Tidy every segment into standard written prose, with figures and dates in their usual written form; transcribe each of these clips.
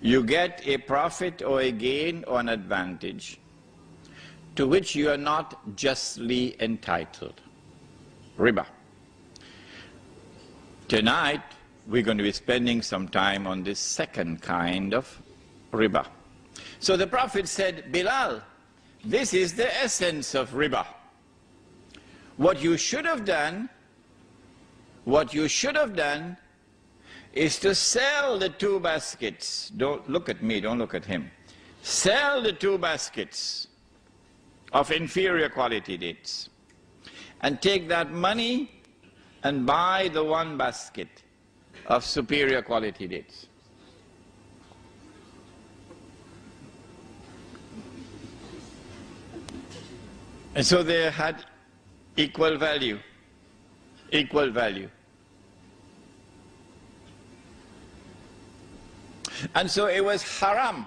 you get a profit or a gain or an advantage to which you are not justly entitled. Riba. Tonight, we're going to be spending some time on this second kind of riba. So the Prophet said, Bilal, this is the essence of riba. What you should have done is to sell the 2 baskets. Don't look at me, don't look at him. Sell the 2 baskets of inferior quality dates and take that money and buy the 1 basket of superior quality dates. And so they had equal value. Equal value. And so it was haram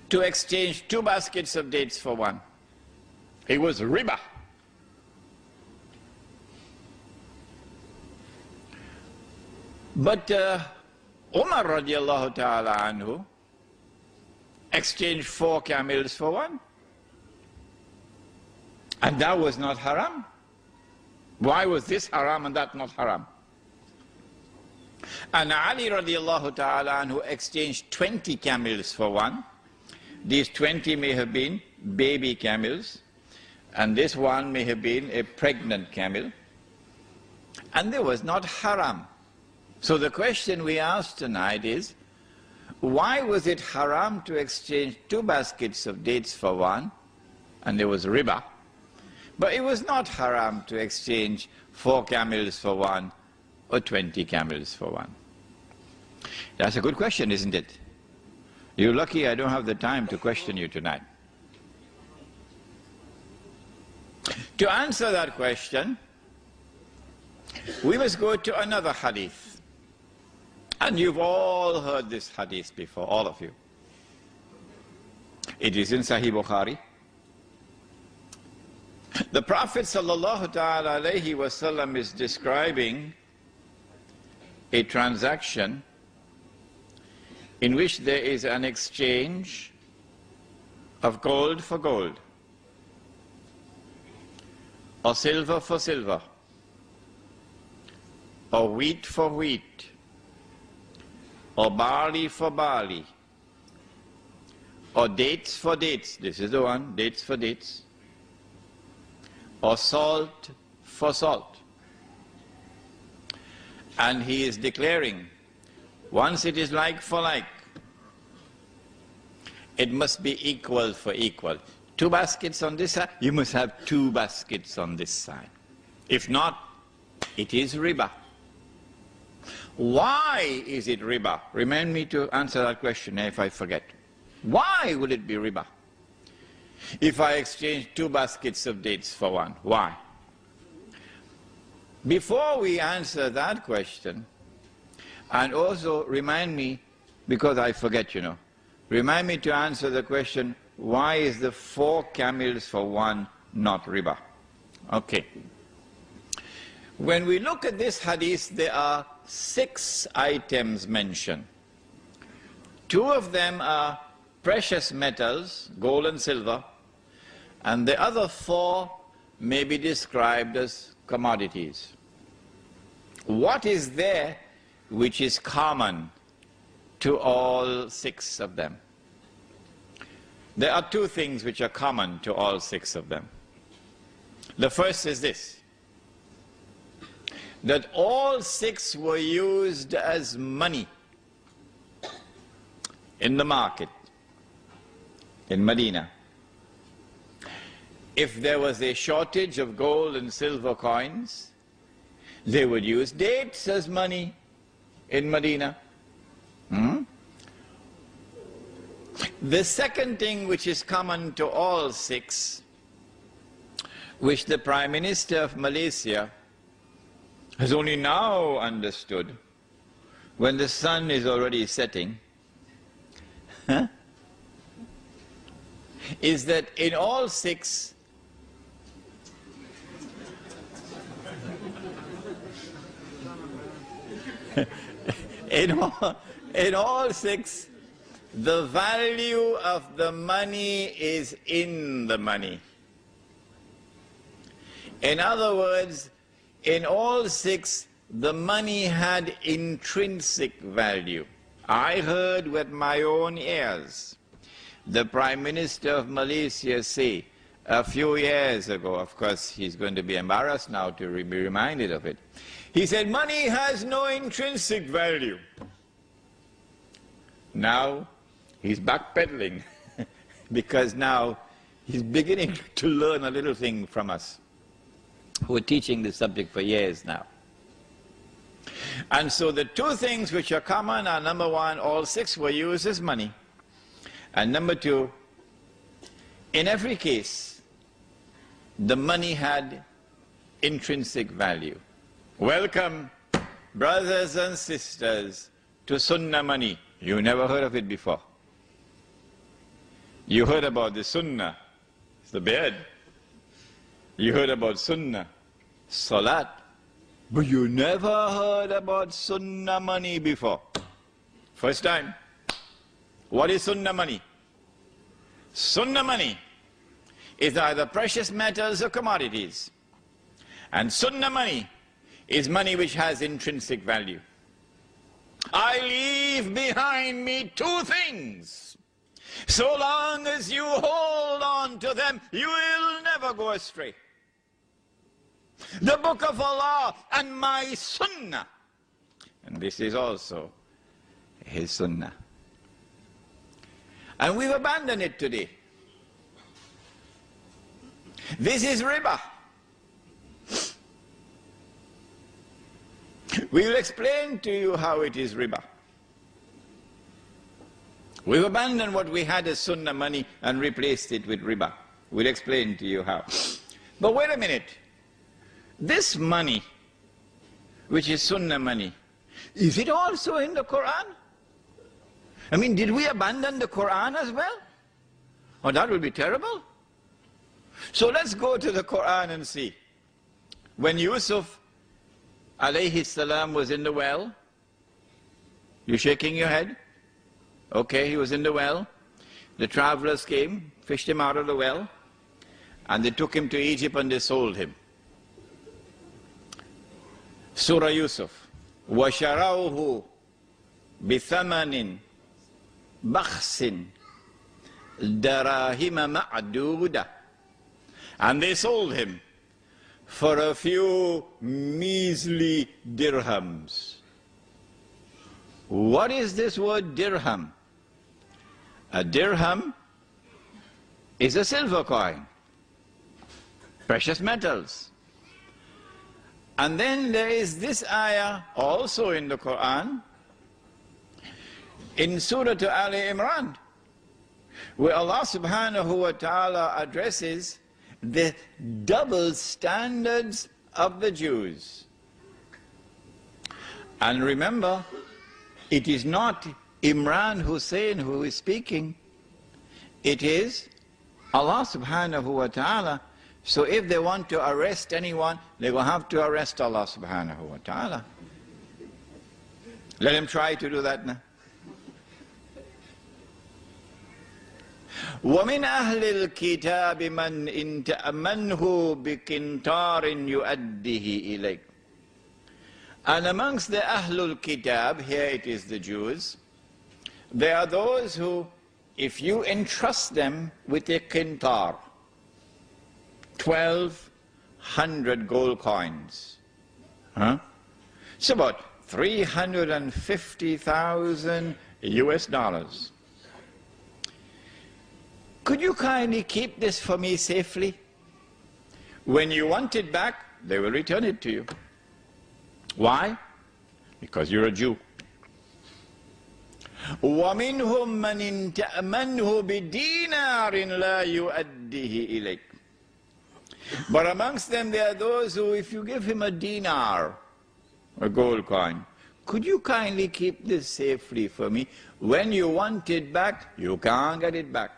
to exchange 2 baskets of dates for 1. It was riba. But Umar radiallahu ta'ala anhu exchanged 4 camels for 1. And that was not haram. Why was this haram and that not haram? And Ali radiallahu ta'ala anhu exchanged 20 camels for 1. These 20 may have been baby camels, and this 1 may have been a pregnant camel. And there was not haram. So the question we asked tonight is, why was it haram to exchange 2 baskets of dates for 1, and there was riba, but it was not haram to exchange 4 camels for 1 or 20 camels for 1? That's a good question, isn't it? You're lucky I don't have the time to question you tonight. To answer that question, we must go to another hadith. And you've all heard this hadith before, all of you. It is in Sahih Bukhari. The Prophet sallallahu ta'ala alayhi wasallam is describing a transaction in which there is an exchange of gold for gold, or silver for silver, or wheat for wheat, or barley for barley, or dates for dates. This is the one, dates for dates, or salt for salt. And he is declaring, once it is like for like, it must be equal for equal. 2 baskets on this side, you must have 2 baskets on this side. If not, it is riba. Why is it riba? Remind me to answer that question if I forget. Why would it be riba? If I exchange 2 baskets of dates for 1, why? Before we answer that question, and also remind me, because I forget, you know, remind me to answer the question, why is the 4 camels for 1 not riba? Okay. When we look at this hadith, there are 6 items mentioned. 2 of them are precious metals, gold and silver, and the other 4 may be described as commodities. What is there which is common to all 6 of them? There are 2 things which are common to all 6 of them. The first is this, that all 6 were used as money in the market in Medina. If there was a shortage of gold and silver coins, they would use dates as money in Medina. The second thing which is common to all 6, which the Prime Minister of Malaysia has only now understood, when the sun is already setting, is that in all 6, In all six, the value of the money is in the money. In other words, in all six, the money had intrinsic value. I heard with my own ears the Prime Minister of Malaysia say a few years ago, of course he's going to be embarrassed now to be reminded of it. He said, money has no intrinsic value. Now he's backpedaling because now he's beginning to learn a little thing from us who are teaching this subject for years now. And so the two things which are common are, number one, all six were used as money. And number two, in every case, the money had intrinsic value. Welcome, brothers and sisters, to Sunnah money. You never heard of it before. You heard about the Sunnah, it's the beard. You heard about Sunnah, Salat. But you never heard about Sunnah money before. First time. What is Sunnah money? Sunnah money is either precious metals or commodities. And Sunnah money is money which has intrinsic value. I leave behind me two things. So long as you hold on to them, you will never go astray. The Book of Allah and my Sunnah. And this is also his Sunnah. And we've abandoned it today. This is riba. We will explain to you how it is riba. We've abandoned what we had as Sunnah money and replaced it with riba. We'll explain to you how. But wait a minute. This money, which is Sunnah money, is it also in the Quran? I mean, did we abandon the Quran as well? Oh, that would be terrible. So let's go to the Quran and see. When Yusuf alayhi salam was in the well, you shaking your head? Okay, he was in the well. The travelers came, fished him out of the well, and they took him to Egypt and they sold him. Surah Yusuf. وَشَرَوْهُ بِثَمَنٍ بَخْسٍ دَرَاهِمَ مَعْدُودَةٍ. And they sold him for a few measly dirhams. What is this word dirham? A dirham is a silver coin, precious metals. And then there is this ayah also in the Quran, in Surah Ali Imran, where Allah subhanahu wa ta'ala addresses the double standards of the Jews. And remember, it is not Imran Hussein who is speaking, it is Allah subhanahu wa ta'ala. So if they want to arrest anyone, they will have to arrest Allah subhanahu wa ta'ala. Let him try to do that now. وَمِنْ أَهْلِ الْكِتَابِ مَنْ إِنْ تَأْمَنْهُ بِقِنْطَارٍ يُؤَدِّهِ إِلَيْكَ. And amongst the Ahlul Kitab, here it is the Jews, there are those who, if you entrust them with a qintar, 1,200 gold coins, it's about 350,000 US dollars. Could you kindly keep this for me safely? When you want it back, they will return it to you. Why? Because you're a Jew. وَمِنْهُمْ مَنْ تَأْمَنْهُ بِدِينَارٍ لَا يُؤَدِّهِ إِلَيْكَ. But amongst them there are those who, if you give him a dinar, a gold coin, could you kindly keep this safely for me? When you want it back, you can't get it back.